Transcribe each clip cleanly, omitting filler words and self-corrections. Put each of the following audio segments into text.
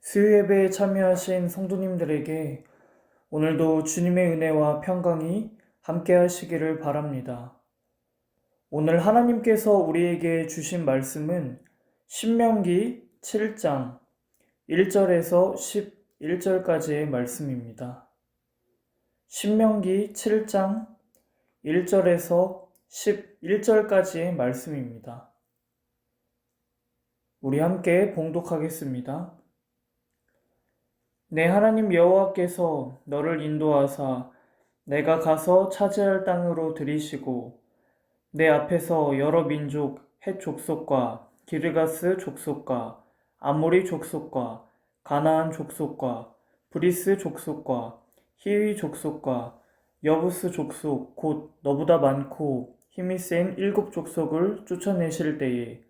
수요예배에 참여하신 성도님들에게 오늘도 주님의 은혜와 평강이 함께 하시기를 바랍니다. 오늘 하나님께서 우리에게 주신 말씀은 신명기 7장 1절에서 11절까지의 말씀입니다. 신명기 7장 1절에서 11절까지의 말씀입니다. 우리 함께 봉독하겠습니다. 내 하나님 여호와께서 너를 인도하사 내가 가서 차지할 땅으로 들이시고 내 앞에서 여러 민족 헷 족속과 기르가스 족속과 아모리 족속과 가나안 족속과 브리스 족속과 히위 족속과 여부스 족속 곧 너보다 많고 힘이 센 7족속을 쫓아내실 때에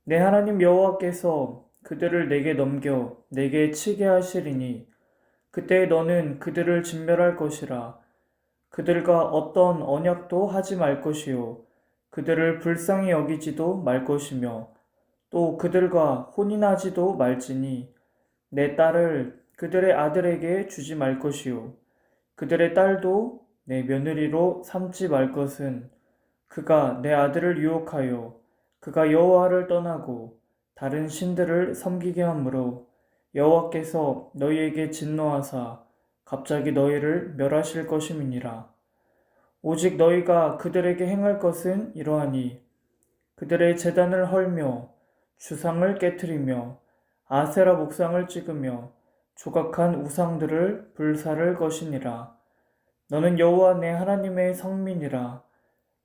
내 하나님 여호와께서 그들을 내게 넘겨 내게 치게 하시리니 그때 너는 그들을 진멸할 것이라. 그들과 어떤 언약도 하지 말 것이요 그들을 불쌍히 여기지도 말 것이며 또 그들과 혼인하지도 말지니 내 딸을 그들의 아들에게 주지 말 것이요 그들의 딸도 내 며느리로 삼지 말 것은 그가 내 아들을 유혹하여 그가 여호와를 떠나고 다른 신들을 섬기게 하므로 여호와께서 너희에게 진노하사 갑자기 너희를 멸하실 것임이니라. 오직 너희가 그들에게 행할 것은 이러하니 그들의 제단을 헐며 주상을 깨트리며 아세라 목상을 찍으며 조각한 우상들을 불사를 것이니라. 너는 여호와 내 하나님의 성민이라.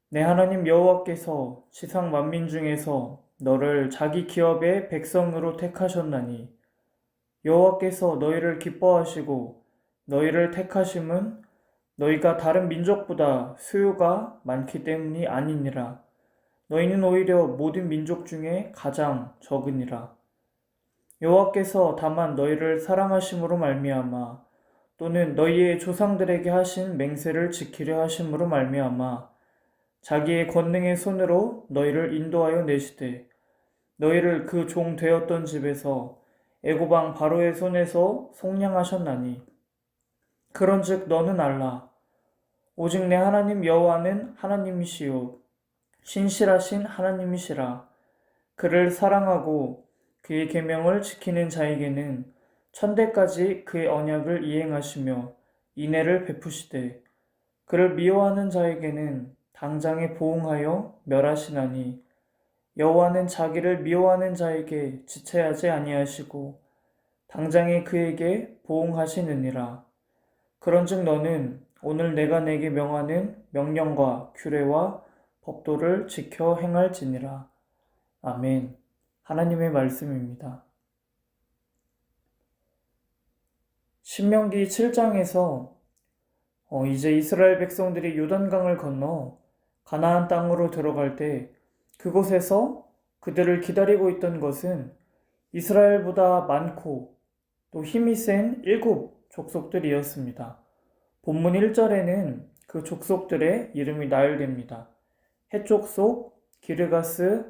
내 하나님 여호와께서 지상 만민 중에서 너를 자기 기업의 백성으로 택하셨나니 여호와께서 너희를 기뻐하시고 너희를 택하심은 너희가 다른 민족보다 수요가 많기 때문이 아니니라. 너희는 오히려 모든 민족 중에 가장 적으니라. 여호와께서 다만 너희를 사랑하심으로 말미암아 또는 너희의 조상들에게 하신 맹세를 지키려 하심으로 말미암아 자기의 권능의 손으로 너희를 인도하여 내시되 너희를 그 종 되었던 집에서 애굽 왕 바로의 손에서 속량하셨나니 그런즉 너는 알라. 오직 내 하나님 여호와는 하나님이시요 신실하신 하나님이시라. 그를 사랑하고 그의 계명을 지키는 자에게는 천대까지 그의 언약을 이행하시며 인애를 베푸시되 그를 미워하는 자에게는 당장에 보응하여 멸하시나니 여호와는 자기를 미워하는 자에게 지체하지 아니하시고 당장에 그에게 보응하시느니라. 그런즉 너는 오늘 내가 내게 명하는 명령과 규례와 법도를 지켜 행할지니라. 아멘. 하나님의 말씀입니다. 신명기 7장에서 이제 이스라엘 백성들이 요단강을 건너 가나안 땅으로 들어갈 때 그곳에서 그들을 기다리고 있던 것은 이스라엘보다 많고 또 힘이 센 7족속들이었습니다. 본문 1절에는 그 족속들의 이름이 나열됩니다. 헷족속, 기르가스,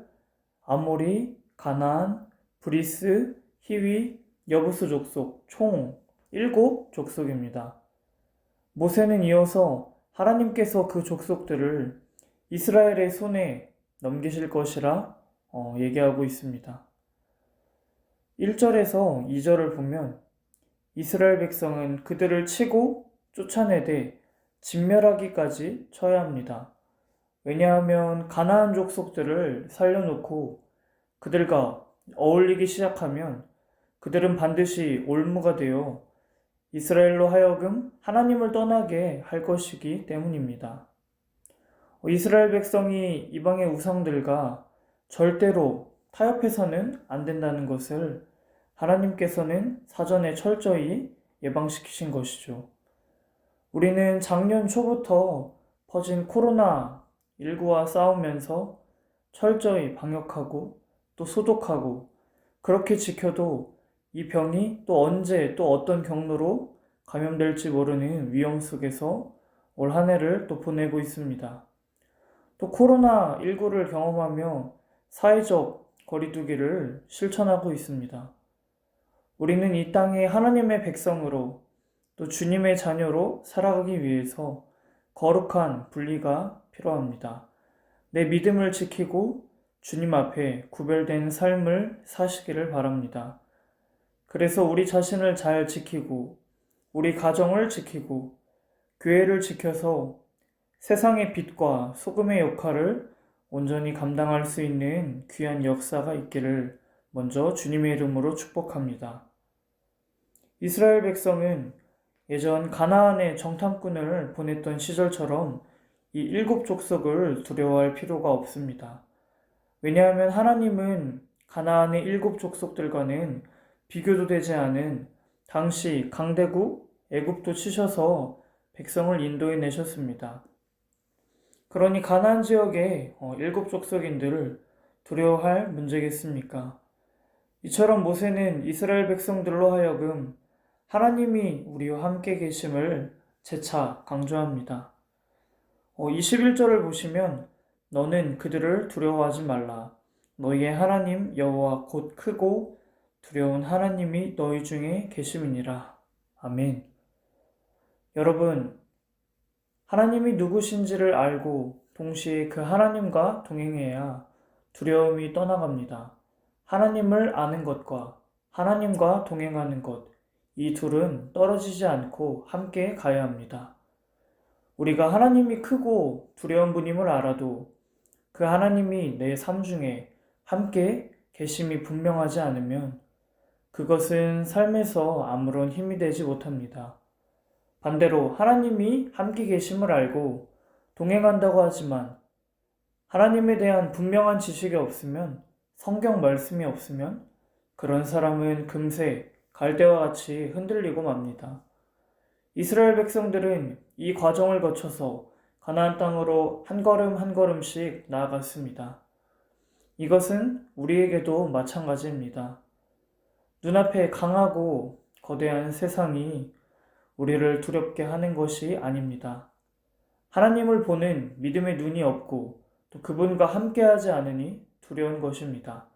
아모리, 가나안, 브리스, 히위, 여부스 족속 총 7족속입니다. 모세는 이어서 하나님께서 그 족속들을 이스라엘의 손에 넘기실 것이라 얘기하고 있습니다. 1절에서 2절을 보면 이스라엘 백성은 그들을 치고 쫓아내되 진멸하기까지 쳐야 합니다. 왜냐하면 가나안 족속들을 살려놓고 그들과 어울리기 시작하면 그들은 반드시 올무가 되어 이스라엘로 하여금 하나님을 떠나게 할 것이기 때문입니다. 이스라엘 백성이 이방의 우상들과 절대로 타협해서는 안 된다는 것을 하나님께서는 사전에 철저히 예방시키신 것이죠. 우리는 작년 초부터 퍼진 코로나19와 싸우면서 철저히 방역하고 또 소독하고 그렇게 지켜도 이 병이 또 언제 또 어떤 경로로 감염될지 모르는 위험 속에서 올 한 해를 또 보내고 있습니다. 또 코로나19를 경험하며 사회적 거리두기를 실천하고 있습니다. 우리는 이 땅에 하나님의 백성으로 또 주님의 자녀로 살아가기 위해서 거룩한 분리가 필요합니다. 내 믿음을 지키고 주님 앞에 구별된 삶을 사시기를 바랍니다. 그래서 우리 자신을 잘 지키고 우리 가정을 지키고 교회를 지켜서 세상의 빛과 소금의 역할을 온전히 감당할 수 있는 귀한 역사가 있기를 먼저 주님의 이름으로 축복합니다. 이스라엘 백성은 예전 가나안에 정탐꾼을 보냈던 시절처럼 이 일곱 족속을 두려워할 필요가 없습니다. 왜냐하면 하나님은 가나안의 일곱 족속들과는 비교도 되지 않은 당시 강대국 애굽도 치셔서 백성을 인도해 내셨습니다. 그러니 가나안 지역의 일곱 족속인들을 두려워할 문제겠습니까? 이처럼 모세는 이스라엘 백성들로 하여금 하나님이 우리와 함께 계심을 재차 강조합니다. 21절을 보시면 너는 그들을 두려워하지 말라. 너희의 하나님 여호와 곧 크고 두려운 하나님이 너희 중에 계심이니라. 아멘. 여러분, 하나님이 누구신지를 알고 동시에 그 하나님과 동행해야 두려움이 떠나갑니다. 하나님을 아는 것과 하나님과 동행하는 것, 이 둘은 떨어지지 않고 함께 가야 합니다. 우리가 하나님이 크고 두려운 분임을 알아도 그 하나님이 내 삶 중에 함께 계심이 분명하지 않으면 그것은 삶에서 아무런 힘이 되지 못합니다. 반대로 하나님이 함께 계심을 알고 동행한다고 하지만 하나님에 대한 분명한 지식이 없으면, 성경 말씀이 없으면 그런 사람은 금세 갈대와 같이 흔들리고 맙니다. 이스라엘 백성들은 이 과정을 거쳐서 가나안 땅으로 한 걸음 한 걸음씩 나아갔습니다. 이것은 우리에게도 마찬가지입니다. 눈앞에 강하고 거대한 세상이 우리를 두렵게 하는 것이 아닙니다. 하나님을 보는 믿음의 눈이 없고 또 그분과 함께하지 않으니 두려운 것입니다.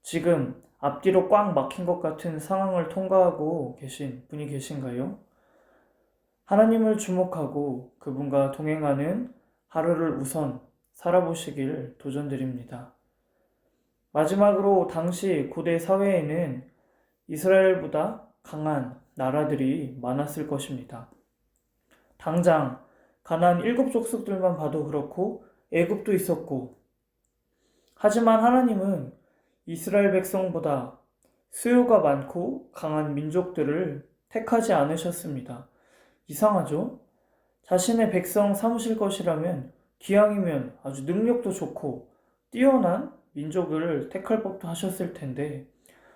지금 앞뒤로 꽉 막힌 것 같은 상황을 통과하고 계신 분이 계신가요? 하나님을 주목하고 그분과 동행하는 하루를 우선 살아보시길 도전드립니다. 마지막으로 당시 고대 사회에는 이스라엘보다 강한 나라들이 많았을 것입니다. 당장 가나안 일곱 족속들만 봐도 그렇고 애굽도 있었고, 하지만 하나님은 이스라엘 백성보다 수요가 많고 강한 민족들을 택하지 않으셨습니다. 이상하죠? 자신의 백성 삼으실 것이라면 기왕이면 아주 능력도 좋고 뛰어난 민족을 택할 법도 하셨을 텐데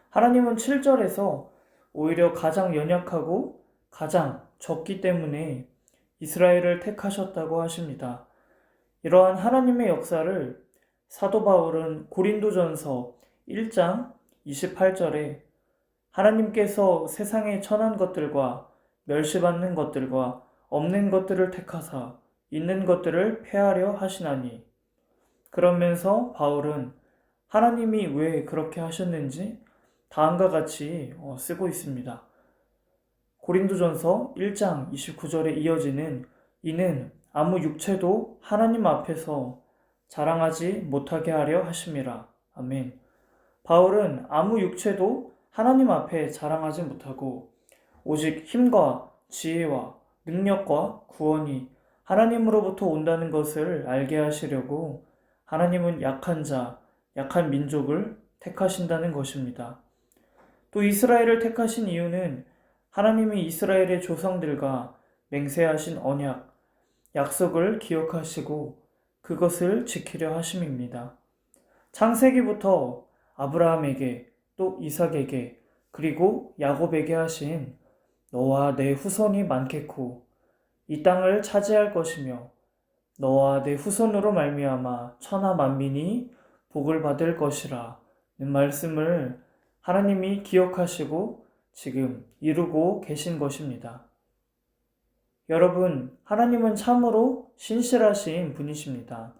하나님은 7절에서 오히려 가장 연약하고 가장 적기 때문에 이스라엘을 택하셨다고 하십니다. 이러한 하나님의 역사를 사도 바울은 고린도전서 1장 28절에 하나님께서 세상의 천한 것들과 멸시받는 것들과 없는 것들을 택하사 있는 것들을 폐하려 하시나니, 그러면서 바울은 하나님이 왜 그렇게 하셨는지 다음과 같이 쓰고 있습니다. 고린도전서 1장 29절에 이어지는 이는 아무 육체도 하나님 앞에서 자랑하지 못하게 하려 하심이라. 아멘. 바울은 아무 육체도 하나님 앞에 자랑하지 못하고 오직 힘과 지혜와 능력과 구원이 하나님으로부터 온다는 것을 알게 하시려고 하나님은 약한 자, 약한 민족을 택하신다는 것입니다. 또 이스라엘을 택하신 이유는 하나님이 이스라엘의 조상들과 맹세하신 언약, 약속을 기억하시고 그것을 지키려 하심입니다. 창세기부터 아브라함에게 또 이삭에게 그리고 야곱에게 하신 너와 내 후손이 많겠고 이 땅을 차지할 것이며 너와 내 후손으로 말미암아 천하 만민이 복을 받을 것이라는 말씀을 하나님이 기억하시고 지금 이루고 계신 것입니다. 여러분, 하나님은 참으로 신실하신 분이십니다.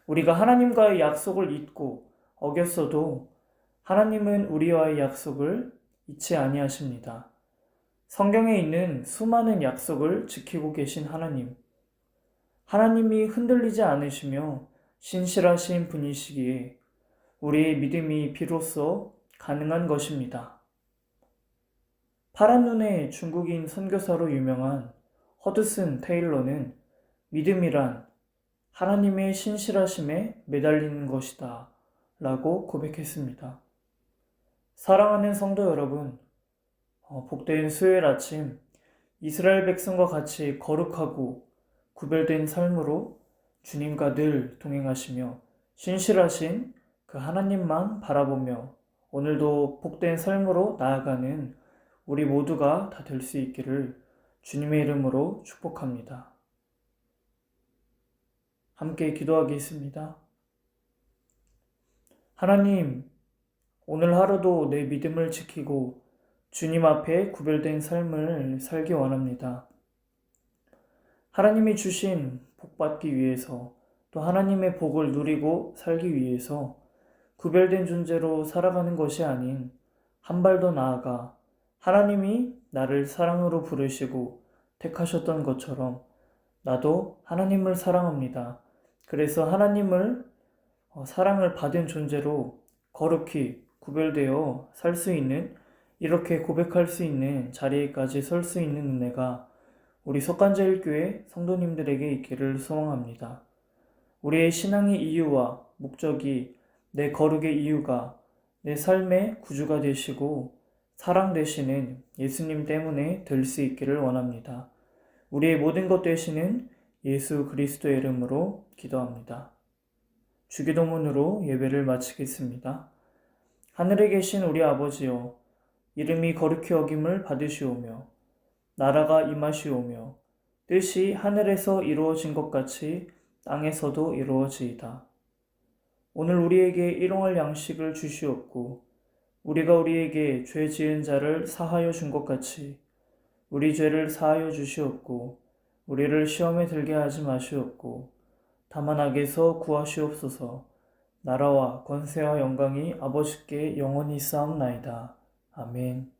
우리가 하나님과의 약속을 잊고 어겼어도 하나님은 우리와의 약속을 잊지 아니하십니다. 성경에 있는 수많은 약속을 지키고 계신 하나님. 하나님이 흔들리지 않으시며 신실하신 분이시기에 우리의 믿음이 비로소 가능한 것입니다. 파란 눈의 중국인 선교사로 유명한 허드슨 테일러는 믿음이란 하나님의 신실하심에 매달리는 것이다 라고 고백했습니다. 사랑하는 성도 여러분, 복된 수요일 아침 이스라엘 백성과 같이 거룩하고 구별된 삶으로 주님과 늘 동행하시며 신실하신 그 하나님만 바라보며 오늘도 복된 삶으로 나아가는 우리 모두가 다 될 수 있기를 주님의 이름으로 축복합니다. 함께 기도하겠습니다. 하나님, 오늘 하루도 내 믿음을 지키고 주님 앞에 구별된 삶을 살기 원합니다. 하나님이 주신 복 받기 위해서 또 하나님의 복을 누리고 살기 위해서 구별된 존재로 살아가는 것이 아닌 한 발 더 나아가 하나님이 나를 사랑으로 부르시고 택하셨던 것처럼 나도 하나님을 사랑합니다. 그래서 하나님을 사랑을 받은 존재로 거룩히 구별되어 살 수 있는, 이렇게 고백할 수 있는 자리에까지 설 수 있는 은혜가 우리 석간제일교회 성도님들에게 있기를 소망합니다. 우리의 신앙의 이유와 목적이 내 거룩의 이유가 내 삶의 구주가 되시고 사랑 되시는 예수님 때문에 될 수 있기를 원합니다. 우리의 모든 것 되시는 예수 그리스도의 이름으로 기도합니다. 주기도문으로 예배를 마치겠습니다. 하늘에 계신 우리 아버지여, 이름이 거룩히 여김을 받으시오며 나라가 임하시오며 뜻이 하늘에서 이루어진 것 같이 땅에서도 이루어지이다. 오늘 우리에게 일용할 양식을 주시옵고 우리가 우리에게 죄 지은 자를 사하여 준 것 같이 우리 죄를 사하여 주시옵고 우리를 시험에 들게 하지 마시옵고 다만 악에서 구하시옵소서. 나라와 권세와 영광이 아버지께 영원히 쌓옵나이다. 아멘.